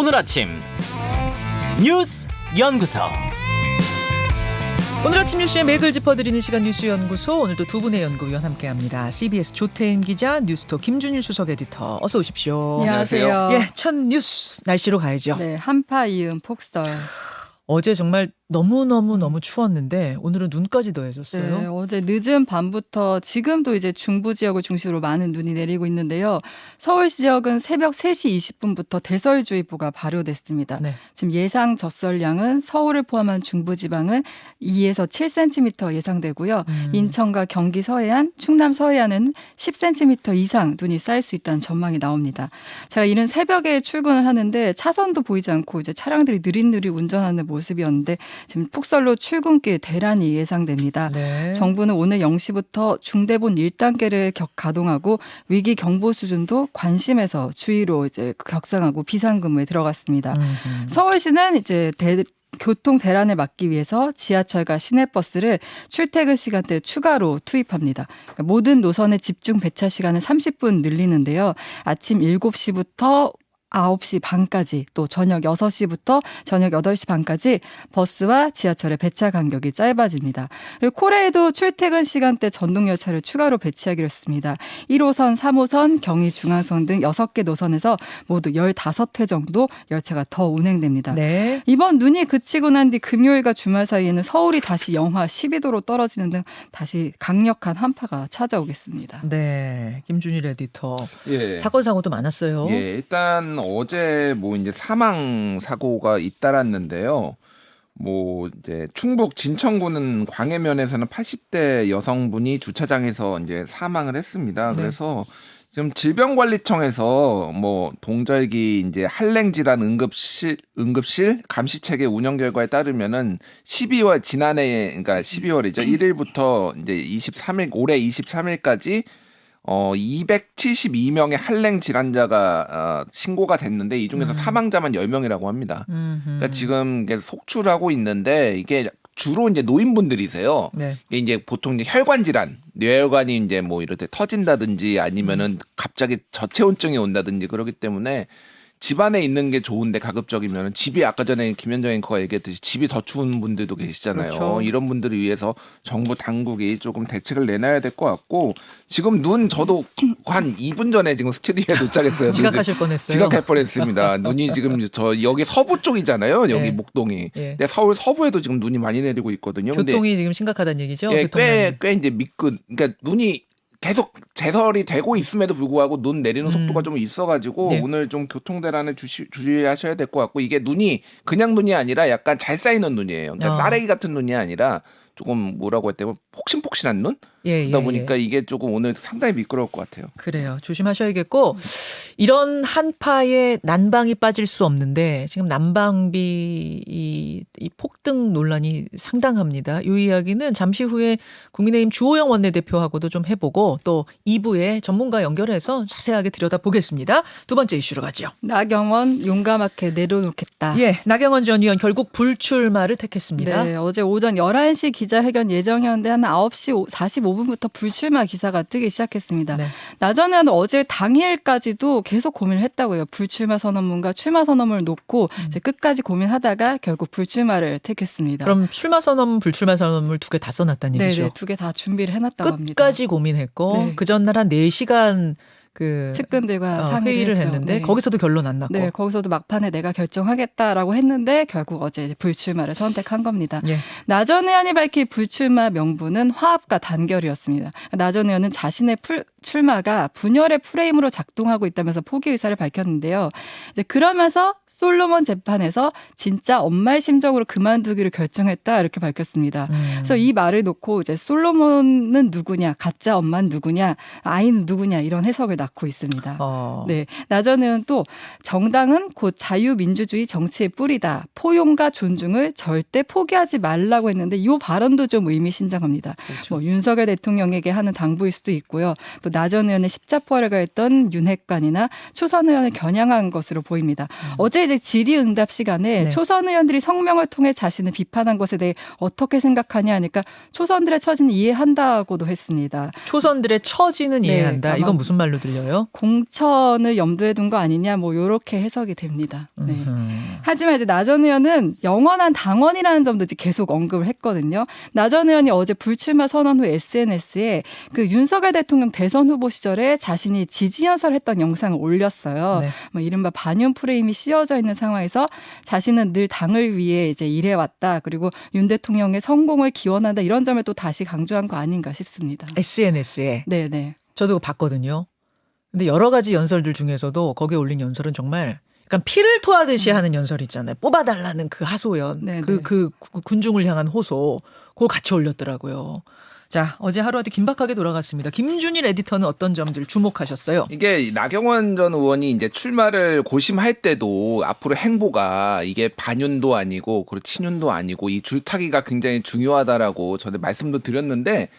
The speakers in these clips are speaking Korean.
오늘 아침 뉴스 연구소. 오늘 아침 뉴스의 맥을 짚어드리는 시간 뉴스연구소, 오늘도 두 분의 연구위원 함께합니다. CBS 조태인 기자, 뉴스톱 김준일 수석 에디터, 어서 오십시오. 안녕하세요. 예, 첫 뉴스 날씨로 가야죠. 네, 한파 이은 폭설. 어제 정말 너무 추웠는데 오늘은 눈까지 더해졌어요. 네, 어제 늦은 밤부터 지금도 이제 중부 지역을 중심으로 많은 눈이 내리고 있는데요. 서울 지역은 새벽 3시 20분부터 대설주의보가 발효됐습니다. 네. 지금 예상 젖설량은 서울을 포함한 중부 지방은 2에서 7cm 예상되고요. 인천과 경기 서해안, 충남 서해안은 10cm 이상 눈이 쌓일 수 있다는 전망이 나옵니다. 제가 이른 새벽에 출근을 하는데 차선도 보이지 않고 이제 차량들이 느릿느릿 운전하는 모습이었는데 지금 폭설로 출근길 대란이 예상됩니다. 네. 정부는 오늘 0시부터 중대본 1단계를 가동하고 위기 경보 수준도 관심에서 주의로 이제 격상하고 비상근무에 들어갔습니다. 서울시는 이제 교통 대란을 막기 위해서 지하철과 시내버스를 출퇴근 시간대 추가로 투입합니다. 그러니까 모든 노선의 집중 배차 시간을 30분 늘리는데요. 아침 7시부터 9시 반까지, 또 저녁 6시부터 저녁 8시 반까지 버스와 지하철의 배차 간격이 짧아집니다. 그리고 코레에도 출퇴근 시간대 전동열차를 추가로 배치하기로 했습니다. 1호선, 3호선, 경의중앙선 등 6개 노선에서 모두 15회 정도 열차가 더 운행됩니다. 네. 이번 눈이 그치고 난 뒤 금요일과 주말 사이에는 서울이 다시 영하 12도로 떨어지는 등 다시 강력한 한파가 찾아오겠습니다. 네. 김준일 에디터. 예. 사건 사고도 많았어요. 예, 일단 어제 이제 사망 사고가 잇따랐는데요. 이제 충북 진천구는 광해면에서는 80대 여성분이 주차장에서 이제 사망을 했습니다. 네. 그래서 지금 질병관리청에서 동절기 이제 한랭 질환 응급실 감시 체계 운영 결과에 따르면은 12월 지난해, 그러니까 12월이죠. 1일부터 이제 23일, 올해 23일까지 272명의 한랭 질환자가 신고가 됐는데 이 중에서 사망자만 10명이라고 합니다. 그러니까 지금 이게 속출하고 있는데 이게 주로 이제 노인분들이세요. 네. 이게 이제 보통 이제 혈관 질환, 뇌혈관이 이제 이럴 때 터진다든지 아니면은 갑자기 저체온증이 온다든지 그러기 때문에 집안에 있는 게 좋은데 가급적이면 집이, 아까 전에 김현정 앵커가 얘기했듯이 집이 더 추운 분들도 계시잖아요. 그렇죠. 이런 분들을 위해서 정부 당국이 조금 대책을 내놔야 될 것 같고, 지금 저도 한 2분 전에 지금 스튜디오에 도착했어요. 지각하실 뻔했어요. 지각할 뻔했습니다. 눈이 지금 여기 서부 쪽이잖아요. 여기 네. 목동이. 예. 근데 서울 서부에도 지금 눈이 많이 내리고 있거든요. 교통이 지금 심각하다는 얘기죠. 예, 교통량이. 꽤 이제 그러니까 눈이 계속 제설이 되고 있음에도 불구하고 눈 내리는 속도가 좀 있어가지고 네. 오늘 좀 교통대란에 주의하셔야 될 것 같고, 이게 눈이 그냥 눈이 아니라 약간 잘 쌓이는 눈이에요. 그러니까 쌀래기 같은 눈이 아니라 조금 뭐라고 했다면 폭신폭신한 눈? 그러다 보니까 이게 조금 오늘 상당히 미끄러울 것 같아요. 그래요. 조심하셔야겠고, 이런 한파에 난방이 빠질 수 없는데 지금 난방비 이 폭등 논란이 상당합니다. 이 이야기는 잠시 후에 국민의힘 주호영 원내대표하고도 좀 해보고 또 2부에 전문가 연결해서 자세하게 들여다보겠습니다. 두 번째 이슈로 가죠. 나경원 용감하게 내려놓겠다. 예, 나경원 전 의원 결국 불출마를 택했습니다. 네, 어제 오전 11시 기자회견 예정이었는데 한 9시 45분부터 불출마 기사가 뜨기 시작했습니다. 네. 나 전 의원은 어제 당일까지도 계속 고민을 했다고요. 불출마 선언문과 출마 선언문을 놓고 이제 끝까지 고민하다가 결국 불출마를 택했습니다. 그럼 출마 선언문, 불출마 선언문 두 개 다 써놨다는 얘기죠. 네네, 두 개 다 준비를 해놨다고 합니다. 끝까지 고민했고 네. 그 전날 한 4시간 측근들과 회의를 했죠. 했는데 네. 거기서도 결론 안 났고. 네, 거기서도 막판에 내가 결정하겠다라고 했는데 결국 어제 불출마를 선택한 겁니다. 예. 나 전 의원이 밝힌 불출마 명분은 화합과 단결이었습니다. 나 전 의원은 자신의 출마가 분열의 프레임으로 작동하고 있다면서 포기 의사를 밝혔는데요. 이제 그러면서 솔로몬 재판에서 진짜 엄마의 심정으로 그만두기를 결정했다, 이렇게 밝혔습니다. 그래서 이 말을 놓고 이제 솔로몬은 누구냐, 가짜 엄마는 누구냐, 아이는 누구냐, 이런 해석을 낳고 있습니다. 네, 나 전 의원 또 정당은 곧 자유민주주의 정치의 뿌리다, 포용과 존중을 절대 포기하지 말라고 했는데 이 발언도 좀 의미심장합니다. 그렇죠. 윤석열 대통령에게 하는 당부일 수도 있고요. 또 또 나전 의원의 십자포화를 가했던 윤핵관이나 초선 의원을 겨냥한 것으로 보입니다. 어제 이제 질의응답 시간에 네. 초선 의원들이 성명을 통해 자신을 비판한 것에 대해 어떻게 생각하냐 하니까 초선들의 처지는 이해한다고도 했습니다. 초선들의 처지는 네, 이해한다. 아마 이건 무슨 말로 들려요? 공천을 염두에 둔 거 아니냐 뭐 이렇게 해석이 됩니다. 네. 음. 하지만 이제 나전 의원은 영원한 당원이라는 점도 이제 계속 언급을 했거든요. 나전 의원이 어제 불출마 선언 후 SNS에 그 윤석열 대통령 대선 후보 시절에 자신이 지지 연설을 했던 영상을 올렸어요. 네. 뭐 이른바 반윤 프레임이 씌워져 있는 상황에서 자신은 늘 당을 위해 이제 일해왔다. 그리고 윤 대통령의 성공을 기원한다. 이런 점을 또 다시 강조한 거 아닌가 싶습니다. SNS에 네네. 저도 봤거든요. 근데 여러 가지 연설들 중에서도 거기에 올린 연설은 정말 약간 피를 토하듯이 하는 연설 있잖아요. 뽑아달라는 그 하소연, 네네. 그 군중을 향한 호소, 그걸 같이 올렸더라고요. 자, 어제 하루 아주 긴박하게 돌아갔습니다. 김준일 에디터는 어떤 점들 주목하셨어요? 이게 나경원 전 의원이 이제 출마를 고심할 때도 앞으로 행보가 이게 반윤도 아니고 그리고 친윤도 아니고 이 줄타기가 굉장히 중요하다라고 전에 말씀도 드렸는데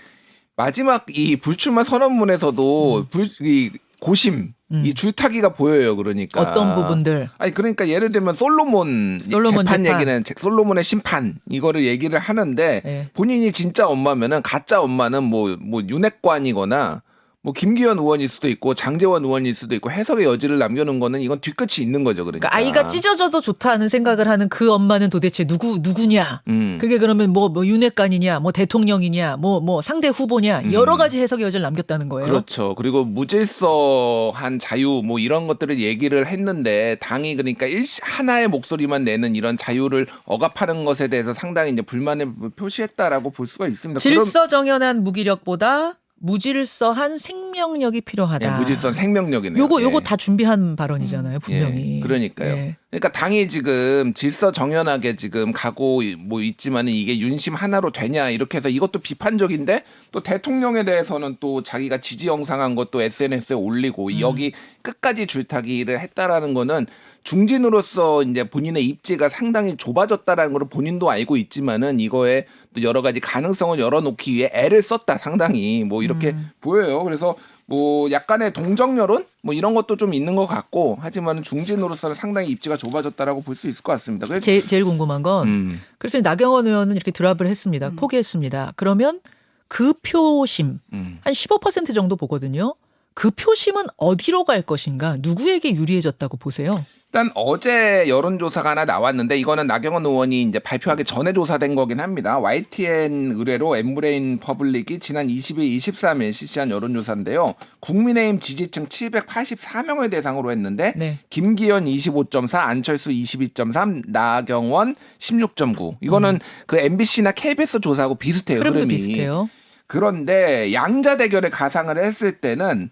마지막 이 불출마 선언문에서도 이 고심, 이 줄타기가 보여요. 그러니까 어떤 부분들? 아니 그러니까 예를 들면 솔로몬 재판 재판. 얘기는 솔로몬의 심판 이거를 얘기를 하는데 네. 본인이 진짜 엄마면은 가짜 엄마는 뭐 윤핵관이거나 뭐 김기현 의원일 수도 있고 장제원 의원일 수도 있고 해석의 여지를 남겨놓은 거는 이건 뒤끝이 있는 거죠. 그러니까, 그러니까 아이가 찢어져도 좋다는 생각을 하는 그 엄마는 도대체 누구냐? 그게 그러면 뭐 윤핵관이냐, 뭐 대통령이냐, 뭐 상대 후보냐 여러 가지 해석의 여지를 남겼다는 거예요. 그렇죠. 그리고 무질서한 자유 뭐 이런 것들을 얘기를 했는데 당이 그러니까 하나의 목소리만 내는 이런 자유를 억압하는 것에 대해서 상당히 이제 불만을 표시했다라고 볼 수가 있습니다. 질서정연한 무기력보다 무질서한 생명력이 필요하다. 네, 무질서한 생명력이네요. 요거 다 준비한 발언이잖아요, 분명히. 예, 그러니까요. 예. 그러니까 당이 지금 질서정연하게 지금 가고 뭐 있지만은 이게 윤심 하나로 되냐 이렇게 해서 이것도 비판적인데 또 대통령에 대해서는 또 자기가 지지 영상한 것도 SNS에 올리고 여기 끝까지 줄타기를 했다라는 거는 중진으로서 이제 본인의 입지가 상당히 좁아졌다라는 걸 본인도 알고 있지만은 이거에 또 여러 가지 가능성을 열어놓기 위해 애를 썼다 상당히 뭐 이렇게 보여요. 그래서 뭐 약간의 동정 여론 뭐 이런 것도 좀 있는 것 같고 하지만 중진으로서는 상당히 입지가 좁아졌다라고 볼 수 있을 것 같습니다. 제일 궁금한 건 그래서 나경원 의원은 이렇게 드랍을 했습니다. 포기했습니다. 그러면 그 표심 한 15% 정도 보거든요. 그 표심은 어디로 갈 것인가? 누구에게 유리해졌다고 보세요? 일단 어제 여론조사가 하나 나왔는데 이거는 나경원 의원이 이제 발표하기 전에 조사된 거긴 합니다. YTN 의뢰로 엠브레인 퍼블릭이 지난 20일, 23일 실시한 여론조사인데요. 국민의힘 지지층 784명을 대상으로 했는데 네. 김기현 25.4, 안철수 22.3, 나경원 16.9. 이거는 그 MBC나 KBS 조사하고 비슷해요. 흐름도 흐름이. 비슷해요. 그런데 양자 대결에 가상을 했을 때는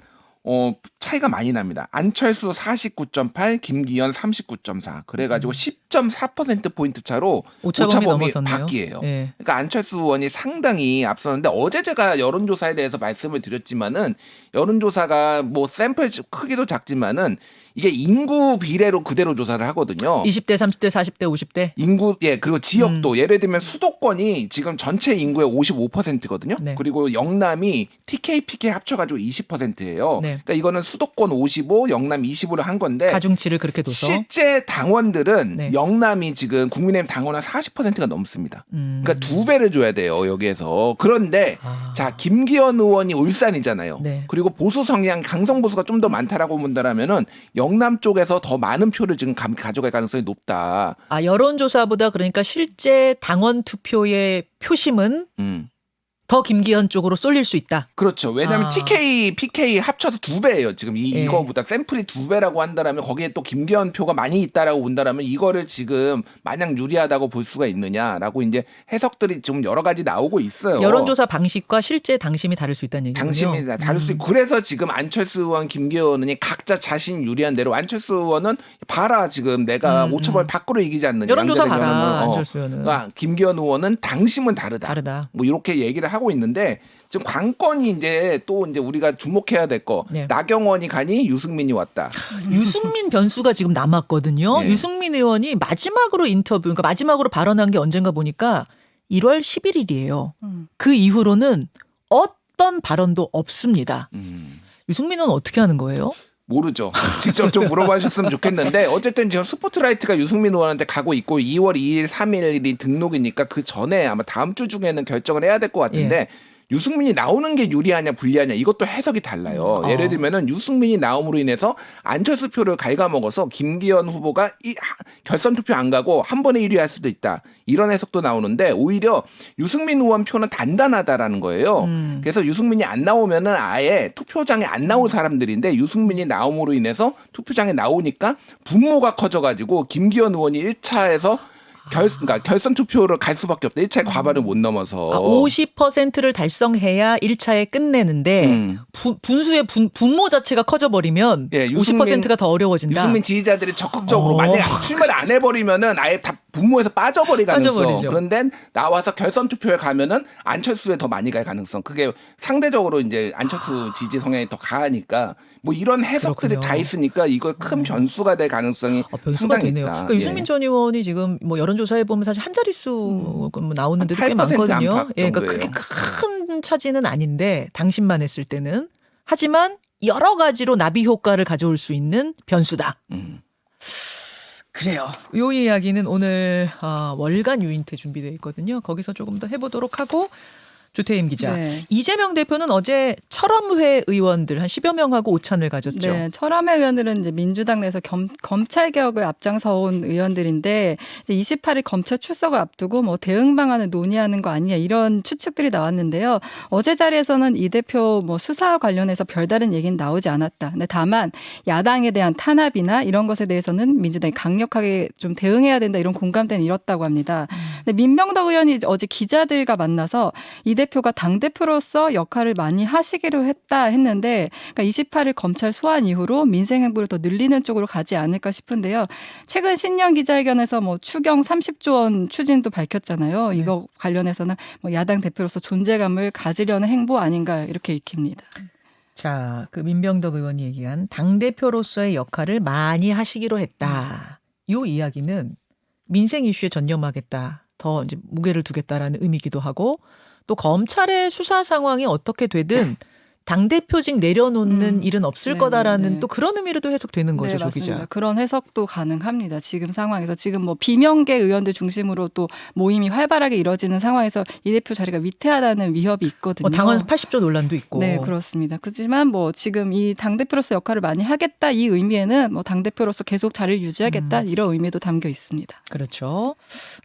차이가 많이 납니다. 안철수 49.8, 김기현 39.4. 그래가지고 10.4%포인트 차로 오차범위 오차범위 넘어섰네요. 밖이에요. 네. 그러니까 안철수 의원이 상당히 앞서는데 어제 제가 여론조사에 대해서 말씀을 드렸지만은 여론조사가 뭐 샘플 크기도 작지만은 이게 인구 비례로 그대로 조사를 하거든요. 20대, 30대, 40대, 50대. 인구 그리고 지역도 예를 들면 수도권이 지금 전체 인구의 55%거든요. 네. 그리고 영남이 TK, PK 합쳐가지고 20%예요. 네. 그러니까 이거는 수도권 55, 영남 25로 한 건데 가중치를 그렇게 둬서. 실제 당원들은 네. 영남이 지금 국민의힘 당원 한 40%가 넘습니다. 그러니까 2배를 줘야 돼요 여기에서. 그런데 자 김기현 의원이 울산이잖아요. 네. 그리고 보수 성향 강성 보수가 좀 더 많다라고 본다라면은 영남 쪽에서 더 많은 표를 지금 가져갈 가능성이 높다. 아, 여론조사보다 그러니까 실제 당원 투표의 표심은 더 김기현 쪽으로 쏠릴 수 있다. 그렇죠. 왜냐하면 TK, PK 합쳐서 2배예요. 지금 예. 이거보다 샘플이 2배라고 한다라면 거기에 또 김기현 표가 많이 있다라고 본다라면 이거를 지금 마냥 유리하다고 볼 수가 있느냐라고 이제 해석들이 좀 여러 가지 나오고 있어요. 여론조사 방식과 실제 당심이 다를 수 있다는 얘기군요. 당심이 다를 수 있고 그래서 지금 안철수 의원, 김기현 의원이 각자 자신 유리한 대로 안철수 의원은 봐라 지금 내가 오차범위 밖으로 이기지 않느냐. 여론조사 봐라 양자대결은. 안철수 의원은. 그러니까 김기현 의원은 당심은 다르다. 뭐 이렇게 얘기를 하고 있는데 지금 관건이 이제 또 이제 우리가 주목해야 될 거. 네. 나경원이 가니 유승민이 왔다. 유승민 변수가 지금 남았거든요. 네. 유승민 의원이 마지막으로 인터뷰, 그러니까 마지막으로 발언한 게 언젠가 보니까 1월 11일이에요. 그 이후로는 어떤 발언도 없습니다. 유승민 의원 어떻게 하는 거예요? 모르죠. 직접 좀 물어봐주셨으면 좋겠는데 어쨌든 지금 스포트라이트가 유승민 의원한테 가고 있고 2월 2일, 3일이 등록이니까 그 전에 아마 다음 주 중에는 결정을 해야 될 것 같은데 유승민이 나오는 게 유리하냐 불리하냐 이것도 해석이 달라요. 예를 들면은 유승민이 나옴으로 인해서 안철수 표를 갉아먹어서 김기현 후보가 결선 투표 안 가고 한 번에 1위 할 수도 있다. 이런 해석도 나오는데 오히려 유승민 의원 표는 단단하다라는 거예요. 그래서 유승민이 안 나오면은 아예 투표장에 안 나올 사람들인데 유승민이 나옴으로 인해서 투표장에 나오니까 분모가 커져가지고 김기현 의원이 1차에서 그러니까 결선 투표를 갈 수밖에 없다. 1차의 과반을 못 넘어서. 50%를 달성해야 1차에 끝내는데 분수의 분모 자체가 커져버리면 50%가 더 어려워진다. 유승민 지지자들이 적극적으로 만약에 출마를 안 해버리면은 아예 다 분모에서 빠져버릴 가능성. 빠져버리죠. 그런데 나와서 결선 투표에 가면은 안철수에 더 많이 갈 가능성. 그게 상대적으로 이제 안철수 지지 성향이 더 강하니까 뭐 이런 해석들이 그렇군요. 다 있으니까 이거 큰 변수가 될 가능성이 변수가 상당히 되네요. 있다. 그러니까 유승민 전 의원이 지금 뭐 여론조사에 보면 사실 한 자릿수 나오는 데도 꽤 8% 많거든요. 안팎 예, 그러니까 정도예요. 그게 큰 차지는 아닌데 당신만 했을 때는 하지만 여러 가지로 나비 효과를 가져올 수 있는 변수다. 그래요. 요 이야기는 오늘 월간 유인태 준비되어 있거든요. 거기서 조금 더 해보도록 하고 조태임 기자. 네. 이재명 대표는 어제 철험회 의원들 한 10여 명하고 오찬을 가졌죠. 네, 철험회 의원들은 이제 민주당 내에서 검찰 개혁을 앞장서온 의원들인데 이제 28일 검찰 출석을 앞두고 뭐 대응 방안을 논의하는 거 아니냐 이런 추측들이 나왔는데요. 어제 자리에서는 이 대표 뭐 수사 관련해서 별다른 얘기는 나오지 않았다. 근데 다만 야당에 대한 탄압이나 이런 것에 대해서는 민주당이 강력하게 좀 대응해야 된다 이런 공감대는 이뤘다고 합니다. 근데 민병덕 의원이 어제 기자들과 만나서 이 대표가 당대표로서 역할을 많이 하시기로 했는데 그러니까 28일 검찰 소환 이후로 민생 행보를 더 늘리는 쪽으로 가지 않을까 싶은데요. 최근 신년 기자회견에서 뭐 추경 30조 원 추진도 밝혔잖아요. 이거 관련해서는 뭐 야당 대표로서 존재감을 가지려는 행보 아닌가 이렇게 읽힙니다. 자, 그 민병덕 의원이 얘기한 당대표로서의 역할을 많이 하시기로 했다. 이 이야기는 민생 이슈에 전념하겠다. 더 이제 무게를 두겠다라는 의미이기도 하고 또 검찰의 수사 상황이 어떻게 되든 당대표직 내려놓는 일은 없을 네, 거다라는 네. 또 그런 의미로도 해석되는 거죠, 네, 조 맞습니다. 기자. 그런 해석도 가능합니다. 지금 상황에서 지금 뭐 비명계 의원들 중심으로 또 모임이 활발하게 이뤄지는 상황에서 이 대표 자리가 위태하다는 위협이 있거든요. 당원 80조 논란도 있고. 네, 그렇습니다. 그렇지만 뭐 지금 이 당대표로서 역할을 많이 하겠다 이 의미에는 뭐 당대표로서 계속 자리를 유지하겠다 이런 의미도 담겨 있습니다. 그렇죠.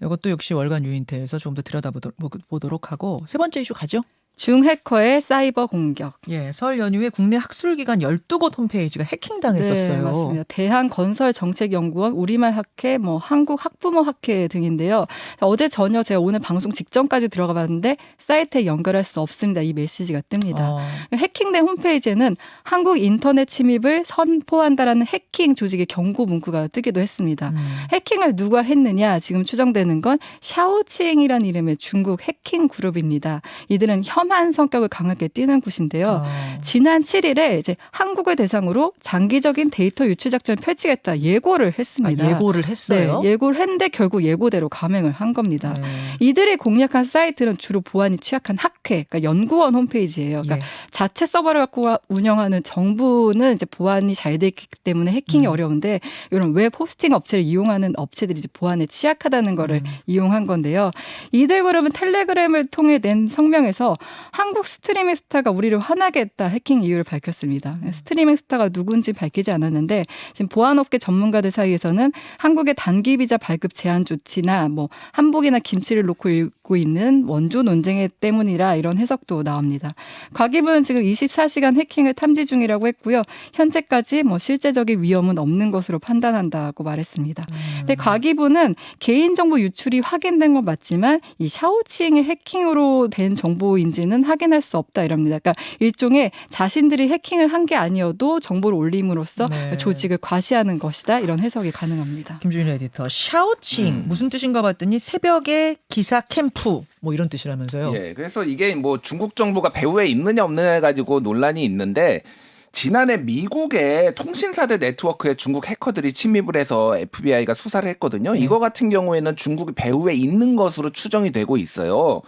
이것도 역시 월간 유인태에서 좀 더 들여다보도록 하고 세 번째 이슈 가죠. 중해커의 사이버 공격. 예, 설 연휴에 국내 학술기관 12곳 홈페이지가 해킹당했었어요. 네, 맞습니다. 대한건설정책연구원, 우리말학회, 뭐 한국학부모학회 등인데요. 어제 저녁 제가 오늘 방송 직전까지 들어가 봤는데 사이트에 연결할 수 없습니다. 이 메시지가 뜹니다. 해킹된 홈페이지에는 한국 인터넷 침입을 선포한다라는 해킹 조직의 경고 문구가 뜨기도 했습니다. 해킹을 누가 했느냐 지금 추정되는 건 샤오칭이라는 이름의 중국 해킹 그룹입니다. 이들은 혐한 성격을 강하게 띠는 곳인데요. 지난 7일에 이제 한국을 대상으로 장기적인 데이터 유출 작전을 펼치겠다 예고를 했습니다. 예고를 했어요? 네, 예고를 했는데 결국 예고대로 감행을 한 겁니다. 이들이 공략한 사이트는 주로 보안이 취약한 학회, 그러니까 연구원 홈페이지예요. 그러니까 자체 서버를 갖고 운영하는 정부는 이제 보안이 잘 돼 있기 때문에 해킹이 어려운데 이런 웹 호스팅 업체를 이용하는 업체들이 이제 보안에 취약하다는 거를 이용한 건데요. 이들 그룹은 텔레그램을 통해 낸 성명에서 한국 스트리밍 스타가 우리를 화나게 했다 해킹 이유를 밝혔습니다. 스트리밍 스타가 누군지 밝히지 않았는데 지금 보안업계 전문가들 사이에서는 한국의 단기 비자 발급 제한 조치나 뭐 한복이나 김치를 놓고 읽고 있는 원조 논쟁 때문이라 이런 해석도 나옵니다. 과기부는 지금 24시간 해킹을 탐지 중이라고 했고요. 현재까지 뭐 실제적인 위험은 없는 것으로 판단한다고 말했습니다. 근데 과기부는 개인정보 유출이 확인된 건 맞지만 이 샤오칭의 해킹으로 된 정보인지는 확인할 수 없다 이럽니다. 그러니까 일종의 자신들이 해킹을 한 게 아니어도 정보를 올림으로써 조직을 과시하는 것이다 이런 해석이 가능합니다. 김주인 에디터, 샤오칭 무슨 뜻인가 봤더니 새벽에 기사 캠프 뭐 이런 뜻이라면서요. 예, 그래서 이게 뭐 중국 정부가 배후에 있느냐 없느냐 가지고 논란이 있는데 지난해 미국의 통신사들 네트워크에 중국 해커들이 침입을 해서 FBI가 수사를 했거든요. 이거 같은 경우에는 중국이 배후에 있는 것으로 추정이 되고 있어요.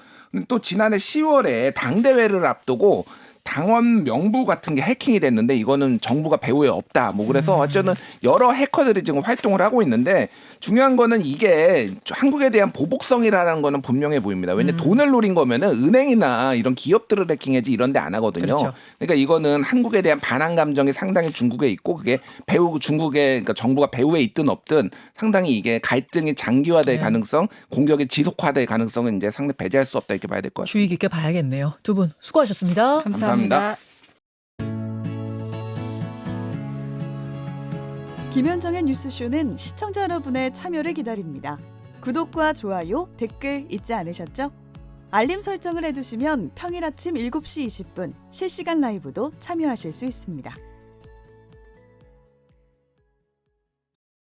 또 지난해 10월에 당대회를 앞두고 당원 명부 같은 게 해킹이 됐는데 이거는 정부가 배후에 없다. 뭐 그래서 어쨌든 여러 해커들이 지금 활동을 하고 있는데 중요한 거는 이게 한국에 대한 보복성이라는 거는 분명해 보입니다. 왜냐면 돈을 노린 거면은 은행이나 이런 기업들을 해킹해지 이런 데 안 하거든요. 그렇죠. 그러니까 이거는 한국에 대한 반한 감정이 상당히 중국에 있고 그게 배후 중국의 그러니까 정부가 배후에 있든 없든 상당히 이게 갈등이 장기화될 네. 가능성, 공격이 지속화될 가능성은 이제 상당히 배제할 수 없다 이렇게 봐야 될 것 같습니다. 주의 깊게 봐야겠네요. 두 분 수고하셨습니다. 감사합니다. 김현정의 뉴스쇼는 시청자 여러분의 참여를 기다립니다. 구독과 좋아요, 댓글 잊지 않으셨죠? 알림 설정을 해두시면 평일 아침 7시 20분 실시간 라이브도 참여하실 수 있습니다.